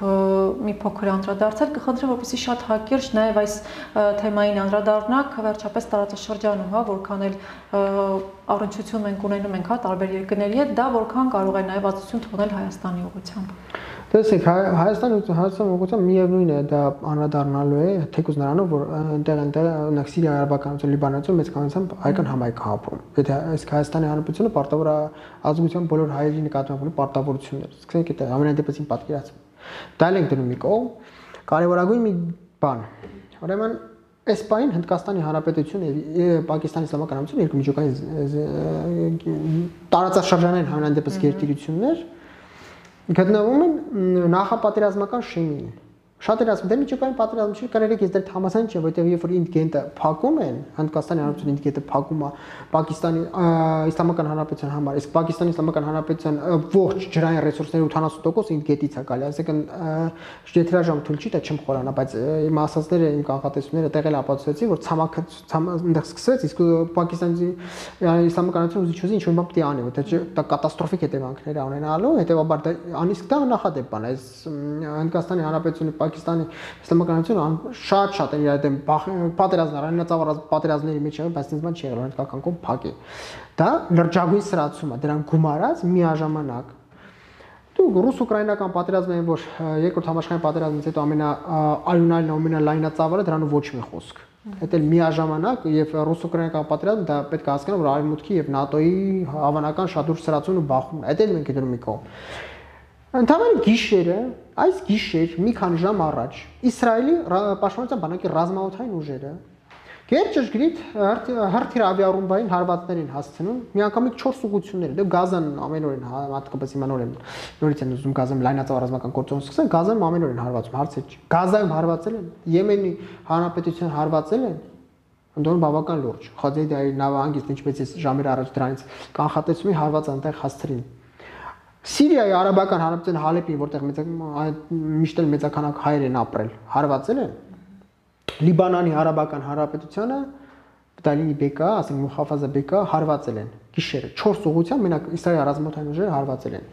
Speaker 2: մի փոքր անդրադարձել, կխնդրեմ, որպեսզի շատ հակիրճ նաև այս թեմային անդրադառնաք, վերջապես տարածաշրջանում, հա, որքան էլ առնչություն մենք ունենում ենք, հա, տարբեր երկրների հետ, դա որքան կարող է նաև ազդեցություն թողնել Հայաստանի ուղղությամբ։
Speaker 1: Տեսեք, Հայաստանի ուղղությամբ միևնույն է դա անդրադառնալու է, թեկուզ նրանով, որ այնտեղ օրինակ Սիրիա արաբականություն Լիբանանցում մեծ քանակությամբ հայկական համայնք է ապրում։ Եթե այս Հայաստանի Հանրապետությունը պարտավոր է ազգության բոլոր հայերի նկատմամբ ունի պարտավորություններ։ Սկսենք այդ ամենայն դեպս իմ պատկերացում։ Դա էլ ենք դնում մի կողմ, կարևորագույն մի բան։ Ուրեմն այս պահին Հնդկաստանի Հանրապետությունը եւ Պակիստանի Իսլամական Հանրապետությունը երկու միջուկային տարածաշրջանային ամենայն դեպս գերտիրություններ գտնվում են նախապատերազմական շեմին։ Շատերը ասում են, դե միջուկային պատերազմ չի, կարելի է դեռ համաձայն չէ, որովհետև երբ որ ինտգենտը փակում են, Հնդկաստանի Հանրապետության ինտգենտը փակում է Պակիստանի Իսլամական Հանրապետության համար, իսկ Պակիստանի Իսլամական Հանրապետության ողջ ջրային ռեսուրսների 80% ինտգենտից է գալի, այսինքն եթերաժամ թույլ չի, դա չեմ խորանա, բայց իմ ասածները, իմ կանխատեսումները տեղել ապացուցեցի, որ ցամաքը այնտեղ սկսվեց, իսկ Պակիստանի Իսլամական Հանրապետությունը ուզի ինչ-որ բան պետք է անի, որովհետև դա կատաստրոֆիկ հետևանքներ է ունենալու, հետևաբար դա անիսկ դա նախադեպ բան է, այս Հնդկաստանի Հանրապետությունը Պակիստանի Իսլամական Հանրապետությունը շատ են իրար դեմ պատերազմներ, աննացավառ պատերազմների մեջ եղել, բայց ինձ ման չի եղել, որ հնդկական կողմ փակի։ Դա լրջագույն սրացում է, դրան գումարած միաժամանակ։ Հետո ռուս-ուկրաինական պատերազմը, որ երկրորդ համաշխարհային պատերազմից հետո ամենաարյունալին, ամենալայնածավալը դրանով ոչ մի խոսք։ Այդ էլ միաժամանակ եւ ռուս-ուկրաինական պատերազմը դա պետք է հասկանալ, որ Արևմուտքի եւ ՆԱՏՕ-ի հավանական շատ դուրս սրացումն ու բախումն է։ Այդ էլ մենք դրում մի կողմ։ Ընդհանրապես գիշերը, այս գիշեր մի քանի ժամ առաջ Իսրայելի պաշտպանության բանակի ռազմաօդային ուժերը Գերջգրիտ հրթիռ-ավիառումբային հարվածներին հասցնում միանգամից 4 ուղղություններ։ Դե Գազան ամեն օրին հատկապես հիմա նորից են ուզում Գազայում լայնածավալ ռազմական գործողություն սկսեն, Գազայում ամեն օրին հարվածում, հարց է։ Գազայում հարվածել են, Եմենի հանրապետության հարվածել են, ընդդեմ բավական լուրջ։ Խոդեյդայի նավահանգիստ ինչպես է ժամեր առաջ դրանից կանխատեսումի հարված անտեղ հասցրին։ Սիրիայի արաբական հանրապետության Հալեպին, որտեղ միշտ էլ մեծականակ հայեր են ապրել, հարվածել են։ Լիբանանի արաբական հանրապետությանը Դալինի բեկա, ասենք Մուխաֆազա բեկա հարվածել են գիշերը 4 ուղղությամբ մենակ Իսրայելի ռազմական ուժերը հարվածել են։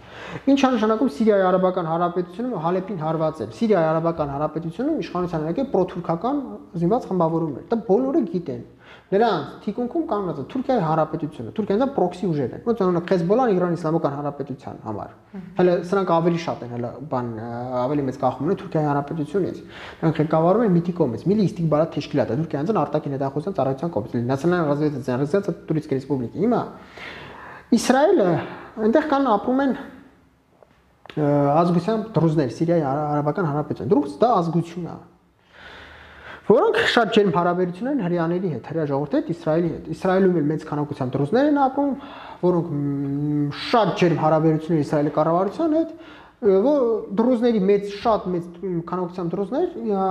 Speaker 1: Ինչ նշանակում Սիրիայի արաբական հանրապետությունում Հալեպին հարվածել։ Սիրիայի արաբական հանրապետությունում իշխանության եկել պրոթուրքական զինված խմբավորումներ։ Դա բոլորը գիտեն։ Նրանց թիկունքում կանգնած է Թուրքիայի հանրապետությունը։ Թուրքիան դա պրոքսի ուժեր են։ Ոնց օրինակ Հեզբոլլան Իրանի իսլամական հանրապետության համար։ Հələ սրանք ավելի շատ են, հələ բան ավելի մեծ կախում ունեն Թուրքիայի հանրապետությունից։ Նրանք ղեկավարում են MİT-ի կողմից, Milli İstihbarat Teşkilatı, Թուրքիայից արտաքին հետախուզության ծառայության կողմից, Naționalna разведывательная Турецкой Республики։ Հիմա Իսրայելը այնտեղ կան ապրում են ազգությամբ դրուզներ, Սիրիայի արաբական հանրապետություն։ Դրուզ դա ազգություն է։ Որոնք շատ ջերմ հարաբերություններ են հрьяաների հետ, հрья ժողովրդի հետ, Իսրայելի հետ։ Իսրայելում էլ մեծ քանակությամբ դրուզներ են ապրում, որոնք շատ ջերմ հարաբերություններ Իսրայելի կառավարության հետ, դրուզների շատ մեծ քանակությամբ դրուզներ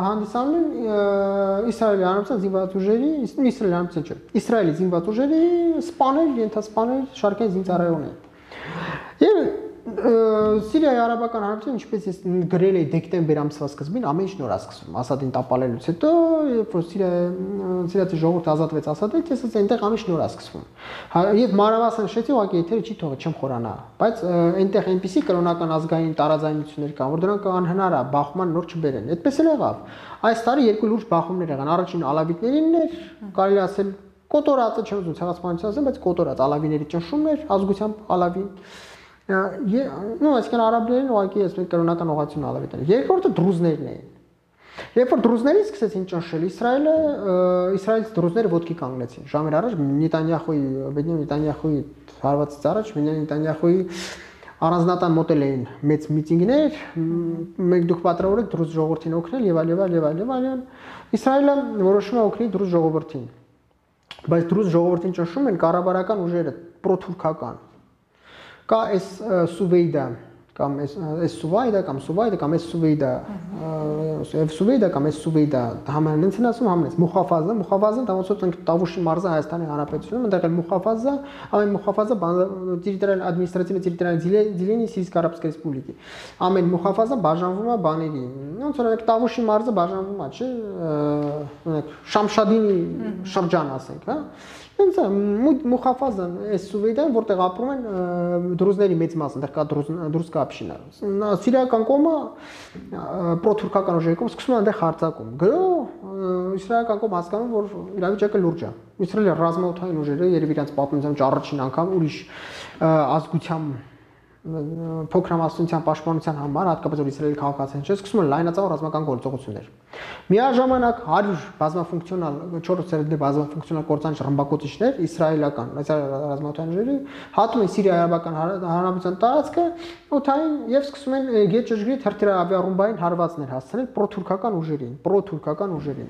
Speaker 1: հանդիսանում են Իսրայելի հանրապետության զինված ուժերի, Իսրայելի հանրապետության չէ, Իսրայելի զինված ուժերի սպաներ, ենթասպաներ, շարքային զինծառայողներ։ Եվ Սիրիայի արաբական հանրապետությունը, ինչպես ես գրել էի դեկտեմբեր ամսվա սկզբին, ամեն ինչ նոր է սկսվում Ասադին տապալելուց հետո, երբ որ սիրիացի ժողովուրդը ազատվեց Ասադից, ես ասեցի այնտեղ ամեն ինչ նոր է սկսվում։ Եվ մանրամասն նշեցի, ուղղակի եթերը չի թողել, չեմ խորանա, բայց այնտեղ այնպիսի կրոնական ազգային տարաձայնություններ կան, որ դրանք անհնար է բախման նոր չբերեն։ Այդպես էլ եղավ։ Այս տարի երկու լուրջ բախումներ եղան։ Առաջին ալավիտներին էր, կարելի ասել կոտորածը, չեմ ուզում ցեղասպանություն ասեմ, բայց կոտորած ալավիների ճնշումն էր, ազգությամբ ալավին։ Այսինքն արաբերեն ուղղակի ես կրոնական ուղղություն ալավիտներ։ Երկրորդը դրուզներն էին։ Երբ որ դրուզներին սկսեցին ճնշել Իսրայելից դրուզները ոտքի կանգնեցին։ Ժամեր առաջ Նետանյախուի հարվածից առաջ Նետանյախուի առանձնատան մոտել էին մեծ միտինգներ, մենք դուք պատրավոր եք դրուզ ժողովրդին օգնել եւ այլ։ Իսրայելը որոշում է օգնել դրուզ ժողովրդին։ Բայց դրուզ ժողովրդին ճնշում են կառավարական ուժերը, պրոթուրքական։ Կա այս Սուվեյդա կամ այս Սուվայդա կամ Սուվայդա կամ այս Սուվեյդա, Սուվեյդա կամ այս Սուվեյդա համանուն են ասում համնես Մուխաֆազը դա ոնց որ Տավուշի մարզը Հայաստանի Հանրապետությունում, այնտեղ էլ Մուխաֆազը, ամեն Մուխաֆազը տերիտորիալ ադմինիստրատիվ տերիտորիալ Զիլենի Սիրիական Արաբской Ռեսպուբլիկի։ Ամեն Մուխաֆազը բաժանվում է բաների։ Ոնց որ Տավուշի մարզը բաժանվում է, չէ՞, օրինակ Շամշադինի շրջան ասենք, հա։ Մուխաֆազան այս Սուվեյդան, որտեղ ապրում են դրուզների մեծ մասը, այնտեղ կա դրուզկա община։ Սիրիական կողմը պրոթուրքական ուժերի կողմը սկսում է այնտեղ հարձակում։ Գրո իսրայելական կողմը հասկանում, որ իրավիճակը լուրջ է։ Իսրայելի ռազմաօդային ուժերը երբ իրանց պատմության առաջին անգամ ուրիշ ազգությամբ փոքրամասնության պաշտպանության համար, հատկապես որ Իսրայելի քաղաքացիներ չէ, սկսում են լայնածավալ ռազմական գործողություններ։ Միաժամանակ 100 բազմաֆունկցիոնալ 4 բազմաֆունկցիոնալ կործանիչ ռմբակոծիչներ իսրայելական ռազմաօդային ուժերի հատում են Սիրիայի արաբական հանրապետության տարածքը օդային եւ սկսում են գերջգրիտ հրթիռ-ավիառումբային հարվածներ հասցնել պրոթուրքական ուժերին։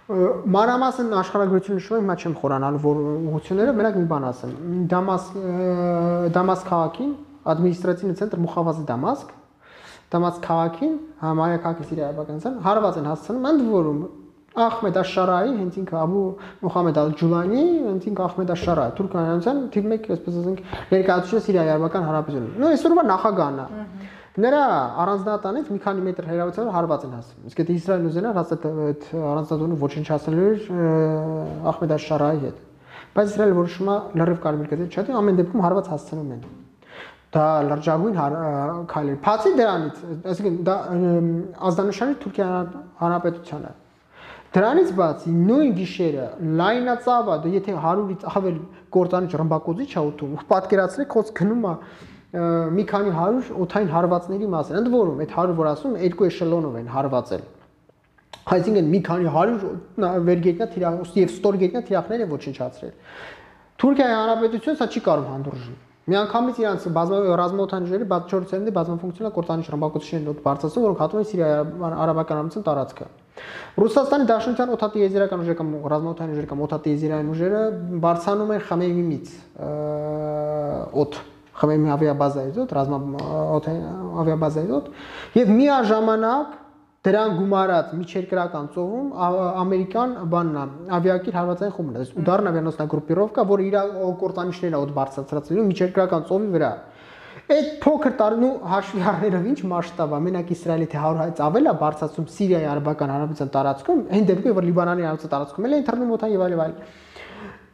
Speaker 1: Մանրամասն աշխարհագրությունը նշում է, հիմա չեմ խորանալու որ ուղղությունները, մենակ մի բան ասեմ։ Դամասկ քաղաքին Административный центр Մուխավազի Դամասկ քաղաքին, համարյա քաղաքի Սիրիայի արաբականության հարված են հասցնում, ընդ որում Ահմեդ Աշարայի, հենց ինքը Աբու Մուհամեդ Ալ-Ջուլանի, հենց ինքը Ահմեդ Աշարայի, թուրքանացիան թիվ 1, այսպես ասենք, ներկայացուցիչ Սիրիայի արաբական հանրապետությունում։ Նույն այսօրվա նախագահն է։ Նրա առանձնատանից մի քանի մետր հեռավորությամբ հարված են հասցնում։ Իսկ եթե Իսրայելն ուզենար այդ առանձնատանը ոչնչացնել էր Ահմեդ Աշարայի հետ։ Բայց Իսրայելը որոշում է լրիվ կարմիր գծել չաթի, ամեն դեպքում հարված հասցնում են։ Դա լրջագույն քայլ է։ Բացի դրանից, այսինքն դա ազդանշանի Թուրքիայի հանրապետությանը։ Դրանից բացի նույն գիշերը լայնածավալ, եթե 100-ից ավել կործանիչ ռմբակոծիչ է ուտում, պատկերացրեք, ոնց գնում է մի քանի 100 օդային հարվածների մասին։ Ընդ որում այդ 100 որ ասում երկու էշելոնով են հարվածել։ Այսինքն մի քանի 100 վերգետնյա թիրախ եւ ստորգետնյա թիրախներ են ոչնչացրել։ Թուրքիայի Հանրապետությունը սա չի կարող հանդուրժի։ Միանգամից իրանց ռազմաօդային ուժերի բացառությամբ բազմաֆունկցիոնալ կորցանիչ ռմբակոծիչներն օդ բարձրացնում, որոնք հատում են Սիրիայի արաբական ամրության տարածքը։ Ռուսաստանի Դաշնության օդատիեզերական ուժերը կամ ռազմաօդային ուժերը կամ օդատիեզերային ուժերը բարձրանում են Խամեյմիմից օդ Խամեյմի ավիաբազայից օդ, ավիաբազայից օդ եւ միաժամանակ դրան գումարած միջերկրական ծովում ամերիկան բանն ավիակիր հարվածային խումբն է, այս ուդարն ավիանոցնա գրուպիրովկա, որը իր կորտանիչներն է օդ բարձրացրել միջերկրական ծովի վրա։ Այդ փոքր տարնու հաշվի առներով ինչ մասշտաբ է, մենակ Իսրայելի թե 100-ից ավել է բարձրացում Սիրիայի արաբական հանրապետության տարածքում, այն դեպքում որ Լիբանանի հանրապետության տարածքում էլ են թռնում օդային եւ այլ։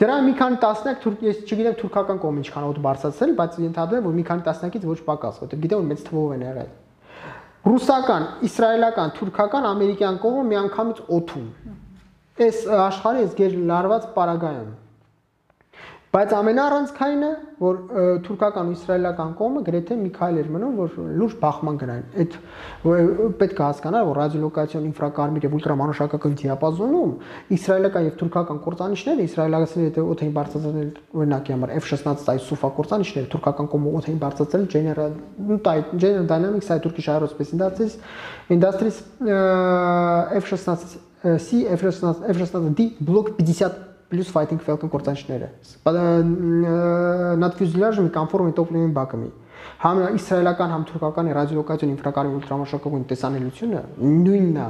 Speaker 1: Դրա մի քանի տասնյակ ես չգիտեմ թուրքական կողմը ինչքան օդ բարձրացրել, բայց ենթադրում եմ որ մի քանի տասնյակից ոչ պակաս, որտեղ գիտեմ որ մեծ թվով են եղել։ Ռուսական, իսրայելական, թուրքական, ամերիկյան կողմը միանգամից օդում։ Այս աշխարհի այս գեր լարված պարագայում։ Բայց ամենառանցքայինը, որ թուրքական ու իսրայելական կողմը գրեթե մի քայլ էր մնում, որ լուրջ բախման գնային։ Այդ պետք է հասկանալ, որ ռադիոլոկացիոն ինֆրակարմիր եւ ուլտրամանուշակական դիապազոնում իսրայելական եւ թուրքական կորցանիչները, իսրայելացիները եթե օդային բարձրացնել օրինակի համար F-16 այ Սուֆա կորցանիչները, թուրքական կողմը օդային բարձրացնել General Dynamics այ Turkish Aerospace Industries F-16C, F-16D Block 50 plus Fighting Falcon կորցանիչները։ Նատֆյուզելաժը մի կոնֆորմի տոպլիմի բակը մի։ Համ իսրայելական, համ թուրքական ռադիոլոկացիոն ինֆրակարմիր ուլտրամանուշակագույն տեսանելիությունը նույնն է։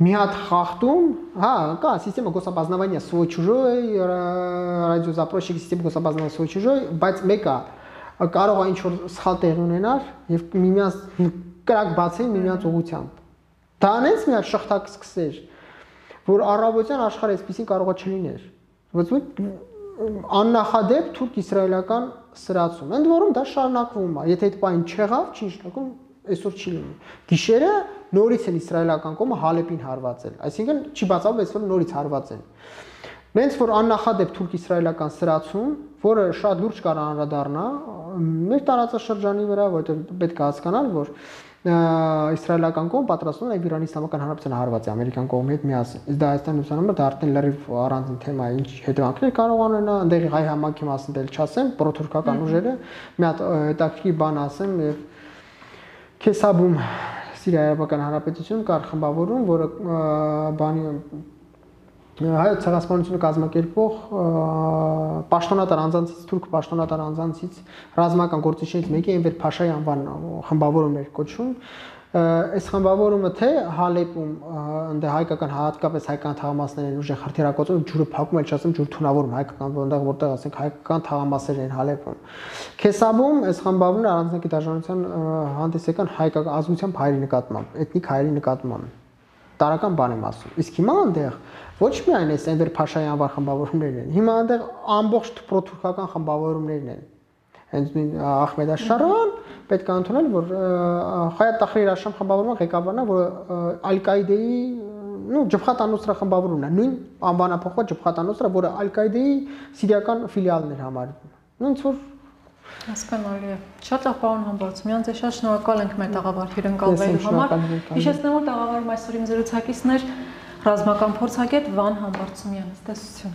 Speaker 1: Մի հատ խախտում, հա, կա սիստեմա գոսապознавания свой чужой, радиозапросчик система գոսապознавания свой чужой, բայց մեկը կարող է ինչ-որ սխալ տեղ ունենալ եւ միմյանց կրակ բացեն միմյանց ուղղությամբ։ Դա անենց մի հատ շղթակ սկսեր, որ առավոտյան աշխարհը այսպեսին կարող է չլիներ։ Ոչ աննախադեպ թուրք-իսրայելական սրացում։ Ընդ որում դա շարունակվում է։ Եթե այդ բանը չեղավ, չի շարունակում, այսօր չի լինի։ Գիշերը նորից են իսրայելական կողմը Հալեպին հարվածել։ Այսինքն չի բացառվում, այսօր նորից հարվածեն։ Մենց որ աննախադեպ թուրք-իսրայելական սրացում, որը շատ լուրջ կարող անդրադառնա մեր տարածաշրջանի վրա, որտեղ պետք է հասկանալ, որ իսրայելական կողմը պատրաստվում է Իրանի Իսլամական Հանրապետության հարվածի ամերիկյան կողմի հետ միասին։ Իսկ դա այստեղ ուսանումը դա արդեն լրիվ առանձին թեմա է, ինչ հետևանքներ կարող ունենա, այնտեղի հայ համակի մասին դել չասեմ, պրոթուրքական ուժերը մի հատ հետաքրքիր բան ասեմ եւ Քեսաբում Սիրիայի Արաբական Հանրապետություն կար խմբավորում, որը բանի հայոց ցեղասպանությունը կազմակերպող պաշտոնատար անձանցից թուրք պաշտոնատար անձանցից ռազմական գործիչներից մեկի Էնվեր Փաշայի անվան խմբավորումն էր կոչվում։ Այս խմբավորումը թե Հալեպում այնտեղ հայկական հատկապես հայկական թաղամասերն են ուժեղ հրթիռակոծում, ջուրը փակում, այլ չասեմ ջուր թունավորում հայկական որտեղ ասենք հայկական թաղամասերն են Հալեպում։ Քեսաբում այս խմբավորումն առանձնակի դաշնության հանդես եկան հայկական ազգությամբ հայերի նկատմամբ, էթնիկ հայերի նկատմամբ։ Տարական բան եմ ասում։ Իսկ հիմա այնտեղ ոչ միայն այս Էնվեր Փաշայի անվան խմբավորումներն են, հիմա այնտեղ ամբողջ պրոթուրքական խմբավորումներն են։ Հենց նույն Ախմեդ Աշարան պետք է ընդունել, որ Խայաթ Տախրիր Աշամ խմբավորումը ղեկավարն է, որ Ալ-Կաիդեի, Ջաբհաթ ան-Նուսրա խմբավորումն է, նույն անվանափոխված Ջաբհաթ ան-Նուսրա, որը Ալ-Կաիդեի սիրիական ֆիլիալն էր համարվում։ Ոնց որ
Speaker 2: հասկանալի է։ Շատ լավ պարոն Համբարձումյան, ձեզ շատ շնորհակալ ենք մեր տաղավար հյուրընկալվելու համար։ Հիշեցնեմ, որ տաղավարում այսօր իմ զրուցակիցն էր ռազմական փորձագետ Վան Համբարձումյանը։ Տեսություն։